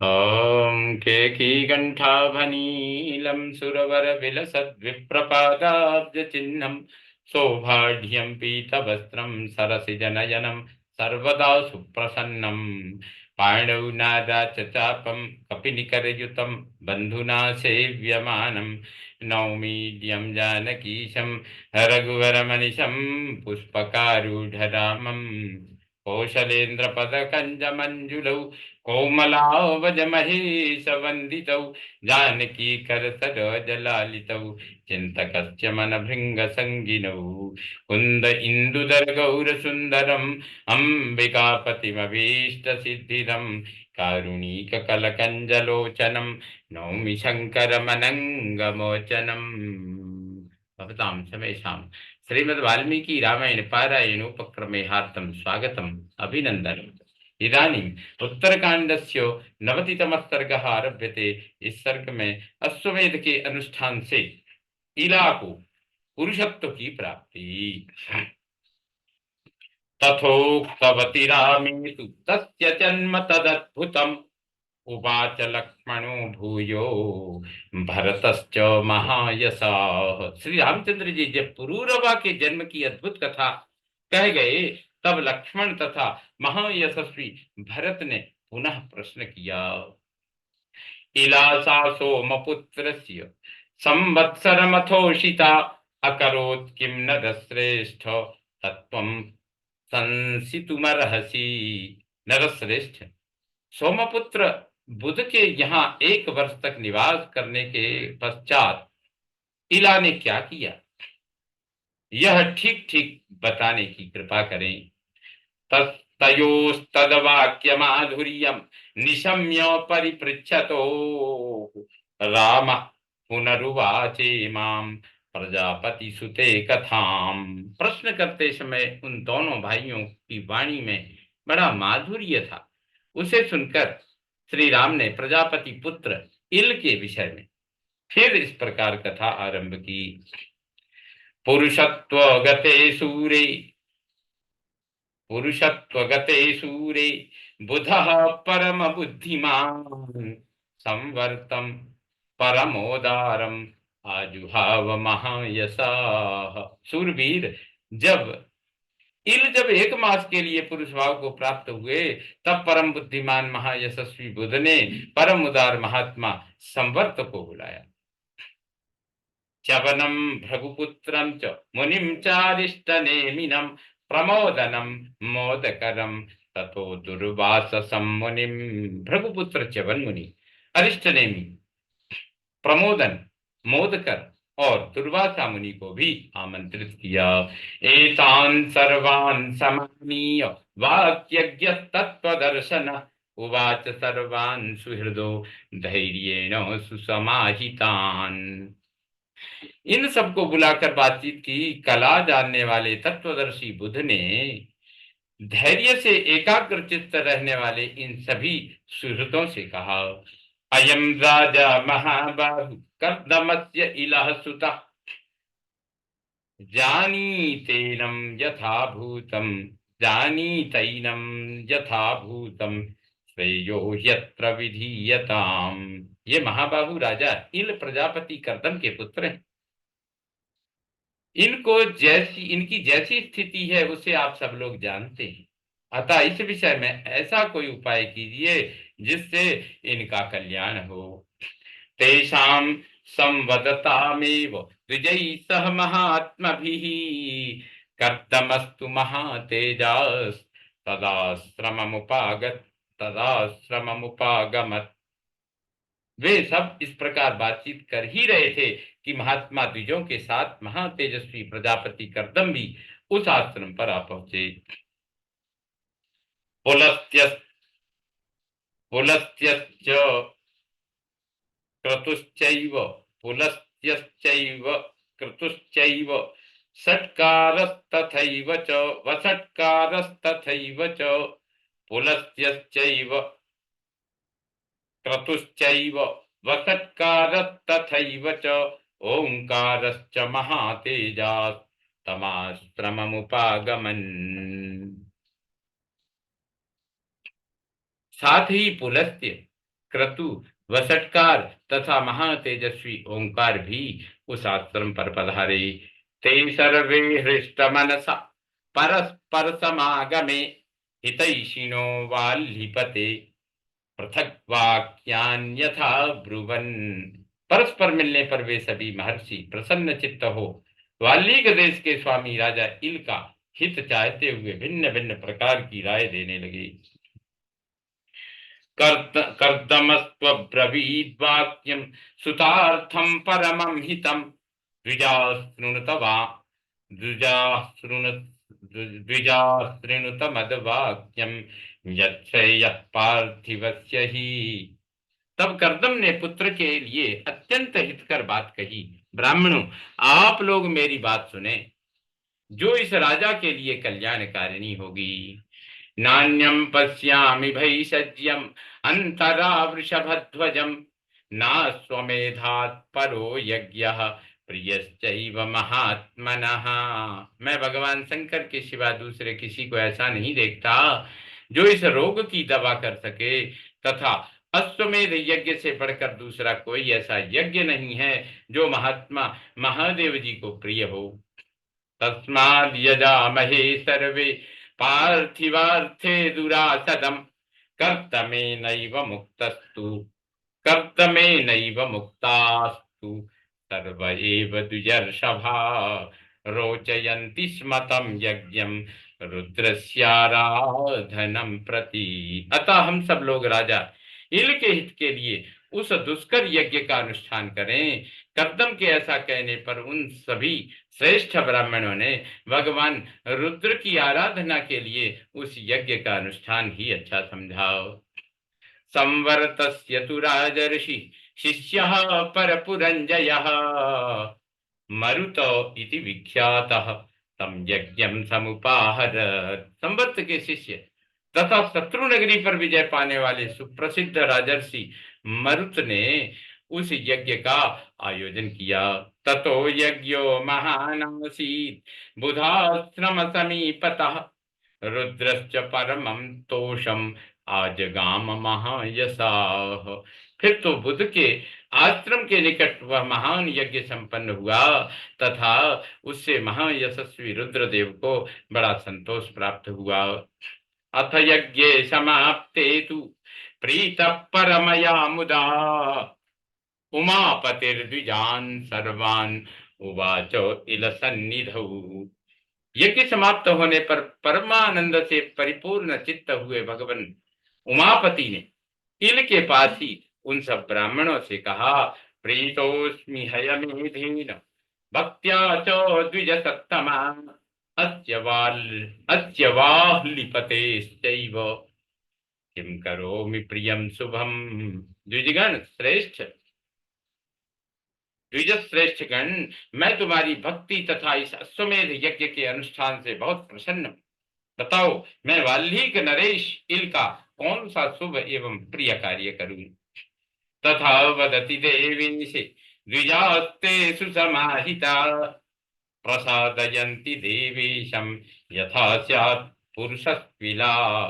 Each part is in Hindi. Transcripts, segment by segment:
ॐ केकीकण्ठाभनीलं सुरवरविलसद्विप्रपादाब्जचिह्नं सौभाढ्यं पीतवस्त्रं सरसिजनयनं सर्वदा सुप्रसन्नं पाणौ नादाचचापं कपिनिकरयुतं बन्धुना सेव्यमानं नौमीड्यं जानकीशं रघुवरमनिशं पुष्पकारूढरामं कौशलेन्द्रपदकञ्जमञ्जुलौ कोमलावजमहेशवन्दितौ जानकी करसरोजलालितौ चिन्तकस्य मनभृङ्गसङ्गिनौ कुन्द इन्दुदरगौरसुन्दरम् अम्बिकापतिमभीष्टसिद्धिदं कारुणीककलकञ्जलोचनं नौमि शङ्करमनङ्गमोचनम् भवतां समेषां श्रीमद् वाल्मीकि रामायण पारायण उपक्रमे हार्दं स्वागतम् अभिनन्दनम्। इदानीम् उत्तरकांडस्य 90तमः सर्गः आरभ्यते। इस सर्ग में अश्वमेध के अनुष्ठान से इला को पुरुषत्व की प्राप्ति। तथोक्तवती रामेतु तस्य जन्म तदद्भुतम् उवाच लक्ष्मणो भूयो भरतश्च महायशाः। श्री रामचंद्र जी जब पुरूरवा के जन्म की अद्भुत कथा कह गए, तब लक्ष्मण तथा महायशस्वी भरत ने पुनः प्रश्न किया। इलासा सोमपुत्रस्य संवत्सरमथोषिता अकरोत् किं नरश्रेष्ठ तत्त्वं संसितुमर्हसि। नरश्रेष्ठ, सोमपुत्र बुध के यहाँ 1 वर्ष तक निवास करने के पश्चात इला ने क्या किया, यह ठीक ठीक बताने की कृपा करें। तयोस्तद्वाक्यमाधुर्यं निशम्य परिपृच्छतो रामः पुनरुवाचेमां प्रजापति सुते कथाम। प्रश्न करते समय उन दोनों भाइयों की वाणी में बड़ा माधुर्य था। उसे सुनकर श्री राम ने प्रजापति पुत्र इल के विषय में फिर इस प्रकार कथा आरंभ की। पुरुषत्वगते सूरे बुधः परम बुद्धिमान् संवर्तम परमोदारम आजुहाव महायशाः। सूरवीर, जब 1 मास के लिए पुरुष भाव को प्राप्त हुए, तब परम बुद्धिमान महायशस्वी बुध ने परम उदार महात्मा संवर्त को बुलाया। चवनम भृगुपुत्रं च मुनिम चारिष्टनेमिनं प्रमोदनम मोदकरम ततो दुर्वाससं मुनिम। भृगुपुत्र च्यवन मुनि, अरिष्टनेमि, प्रमोदन, मोदकर और दुर्वासा मुनि को भी आमंत्रित किया। एतान् सर्वान् समानीय वाक्यज्ञ तत्त्वदर्शन उवाच सर्वान् सुहृदो धैर्येण सुसमाहितान्। इन सबको बुलाकर बातचीत की कला जानने वाले तत्वदर्शी बुध ने धैर्य से एकाग्र चित्त रहने वाले इन सभी सुहृदों से कहा। अयम राजा महाबाहु कर्दमस्य इलः सुतः जानीतैनं यथा भूतम श्रेयो यत्र विधीयताम। ये महाबाहु राजा इल प्रजापति कर्दम के पुत्र हैं। इनकी जैसी स्थिति है उसे आप सब लोग जानते हैं। अतः इस विषय में ऐसा कोई उपाय कीजिए जिससे इनका कल्याण हो। तेषां संवदतामेव द्विजैः सह महात्मभिः कर्दमस्तु महातेजास् तदाश्रममुपागमत्। वे सब इस प्रकार बातचीत कर ही रहे थे कि महात्मा द्विजों के साथ महातेजस्वी प्रजापति कर्दम भी उस आश्रम पर आ पहुंचे। पुलस्त्य पुलस्त्यश्च क्रतुश्चैव पुलस्त्यश्चैव क्रतुश्चैव षट्कारस्तथैव च वषट्कारस्तथैव च पुलस्त्यश्चैव क्रतुश्चैव वषट्कारस्तथैव च ओंकारश्च महातेजास्तमाश्रममुपागमन्। साथ ही पुलस्त्य, क्रतु, वसटकार तथा महातेजस्वी ओंकार भी उस आश्रम पर पधारे। ते सर्वे हृष्ट मनसा परस्पर समागमे हितैषिणो वाल्लीपते पृथक वाक्यान्यथा ब्रुवन। परस्पर मिलने पर वे सभी महर्षि प्रसन्न चित्त हो वाल्मीक देश के स्वामी राजा इल का हित चाहते हुए भिन्न भिन्न प्रकार की राय देने लगे। कर्दमस्त्वब्रवीद्वाक्यं सुतार्थं परमं हितं द्विजाशृणुतवा द्विजाशृणु द्विजाशृणुतमद्वाक्यं यच्छ्रेयः पार्थिवस्य हि। तब कर्दम ने पुत्र के लिए अत्यंत हितकर बात कही। ब्राह्मणों, आप लोग मेरी बात सुने, जो इस राजा के लिए कल्याणकारिणी होगी। नान्यम पश्यामि भैषज्यम अंतरा वृषभध्वजम नास्वमेधात् परो यज्ञः प्रियश्चैव महात्मनः। मैं भगवान शंकर के सिवा दूसरे किसी को ऐसा नहीं देखता जो इस रोग की दवा कर सके, तथा अश्वमेध यज्ञ से बढ़कर दूसरा कोई ऐसा यज्ञ नहीं है जो महात्मा महादेव जी को प्रिय हो। तस्माद् यजामहे सर्वे पार्थिवार्थे दुरासदम् कर्तमेनैव मुक्तस्तु कर्तमेनैव मुक्तास्तु सर्व एव द्विजर्षभा रोचयन्ति स्म तं यज्ञं रुद्रस्याराधनं प्रति। अतः हम सब लोग राजा इल के हित के लिए उस दुष्कर यज्ञ का अनुष्ठान करें। कर्दम के ऐसा कहने पर उन सभी श्रेष्ठ ब्राह्मणों ने भगवान रुद्र की आराधना के लिए उस यज्ञ का अनुष्ठान ही अच्छा समझा। संवर्तस्य तु राजर्षि शिष्यः परपुरञ्जयः मरुतो इति विख्यातः तम यज्ञं समुपाहरत्। संवर्त के शिष्य तथा शत्रु नगरी पर विजय पाने वाले सुप्रसिद्ध राजर्षि मरुत ने उस यज्ञ का आयोजन किया। ततो यज्ञो महानासीत् बुधाश्रम समीपतः रुद्रश्च परमं तोषम आजगाम महायशाः। फिर तो बुध के आश्रम के निकट वह महान यज्ञ संपन्न हुआ तथा उससे महायशस्वी रुद्रदेव को बड़ा संतोष प्राप्त हुआ। अथ यज्ञे समाप्ते तु प्रीतः परमया मुदा उमापतिर्द्विजान् सर्वान् उवाच इल सन्निधौ। यज्ञ समाप्त होने पर परमानंद से परिपूर्ण चित्त हुए भगवान उमापति ने इल के पास ही उन सब ब्राह्मणों से कहा, प्रीतोस्मि हयमेधेन भक्त्या च द्विज सत्तमा अस्य वाह्लिपतेश्चैव किं करोमि प्रियं शुभम। द्विजगण श्रेष्ठ द्विजश्रेष्ठ गण, मैं तुम्हारी भक्ति तथा इस अश्वमेध यज्ञ के अनुष्ठान से बहुत प्रसन्न हूं। बताओ, मैं वाल्मीक नरेश इल का कौन सा शुभ एवं प्रिय कार्य करूं। तथा वदति देवीशे द्विजास्ते सुसमाहिता प्रसादयन्ति देवेशम यथा स्यात् पुरुषस्त्विला।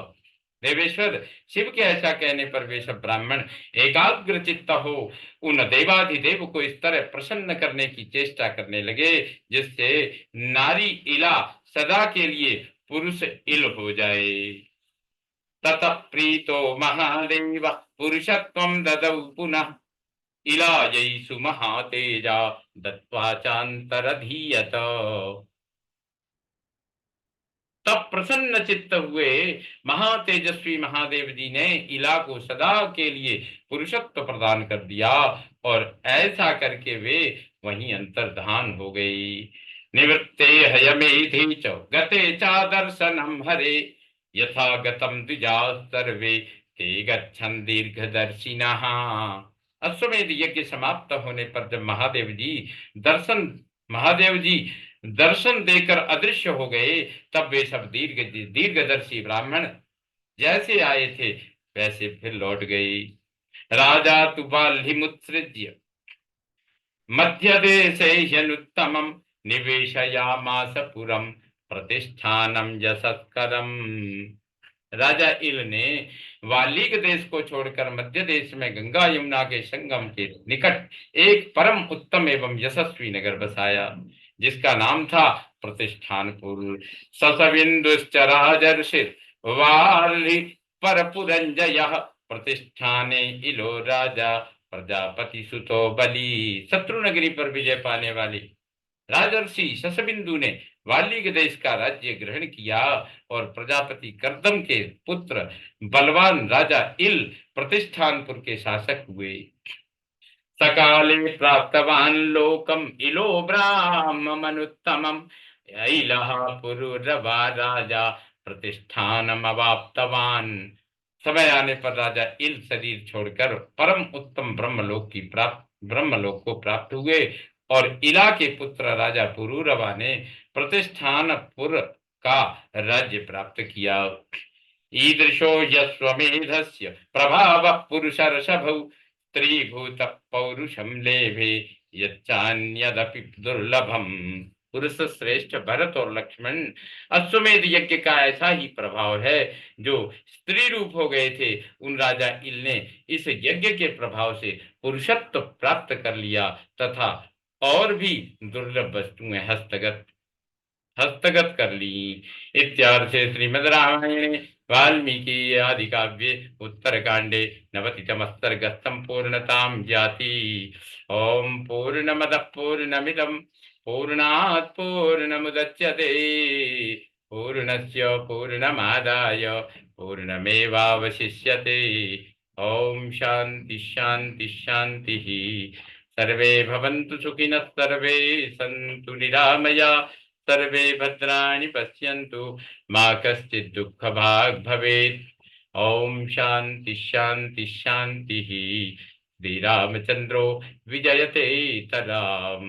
देवेश्वर, शिव के ऐसा कहने पर वे सब ब्राह्मण एकाग्र चित्त हो उन देवाधिदेव को इस तरह प्रसन्न करने की चेष्टा करने लगे जिससे नारी इला सदा के लिए पुरुष इल हो जाए। ततः प्रीतो महादेव पुरुषत्वं ददौ पुनः इलायै सुमहातेजा दत्वा चान्तरधीयत। तब प्रसन्न चित्त हुए महातेजस्वी महादेव जी ने इला को सदा के लिए पुरुषत्व प्रदान कर दिया और ऐसा करके वे वहीं अंतर्धान हो गई। निवृत्ते हयमेधे च गते चा दर्शनम हरे यथा गतम द्विजा सर्वे ते गच्छन् दीर्घदर्शिनः। अश्वमेध यज्ञ समाप्त होने पर जब महादेव जी दर्शन देकर अदृश्य हो गए, तब वे सब दीर्घदर्शी ब्राह्मण जैसे आए थे वैसे फिर लौट गए। राजा तु बाल्हिमुत्सृज्य मध्य देशे ह्यनुत्तमं निवेशयामास पुरं प्रतिष्ठानं यशस्करम्। राजा इल ने वालिक देश को छोड़कर मध्य देश में गंगा यमुना के संगम के निकट एक परम उत्तम एवं यशस्वी नगर बसाया, जिसका नाम था प्रतिष्ठानपुर। ससविंदुश्च राजर्षिः वाली परपुरंजय प्रतिष्ठाने इलो राजा प्रजापति सुतो बली। शत्रु नगरी पर विजय पाने वाली राजर्षि शशबिंदु ने वाली के देश का राज्य ग्रहण किया और प्रजापति कर्दम के पुत्र बलवान राजा इल प्रतिष्ठानपुर के शासक हुए। सकाले प्राप्तवान लोकम इलो ब्राह्मणोत्तमम इलः पुरुरवा राजा प्रतिष्ठानम अवाप्तवान। समय आने पर राजा इल शरीर छोड़कर परम उत्तम ब्रह्मलोक को प्राप्त हुए और इला के पुत्र राजा पुरुरवा ने प्रतिष्ठानपुर का राज्य प्राप्त किया। ईदृशो यस्वमेधस्य प्रभाव पुरुषर्षभौ स्त्रीभूत पौरुषम लेभे यच्चान्यदपि दुर्लभम। पुरुष श्रेष्ठ भरत और लक्ष्मण अश्वमेध यज्ञ का ऐसा ही प्रभाव है जो स्त्री रूप हो गए थे। उन राजा इल ने इस यज्ञ के प्रभाव से पुरुषत्व प्राप्त कर लिया तथा और भी दुर्लभ वस्तुएं हस्तगत कर ली। इत्यार्थे श्रीमद् रामायणे वाल्मीकि आदि काव्ये उत्तरकांडे 90तम सर्गस्थं पूर्णतां याति। ओम पूर्णमद पूर्णमिदं पूर्णात् पूर्णमुदच्यते पूर्णस्य पूर्णमादाय पूर्णमेवावशिष्यते। ओम शांति शांति शांति। सर्वे भवन्तु सुखिनः सर्वे सन्तु निरामया सर्वे भद्राणि पश्यन्तु मा कश्चित् दुःखभाग् भवेत्। ओम शांति शांति शांति। श्रीरामचंद्रो विजयते तराम।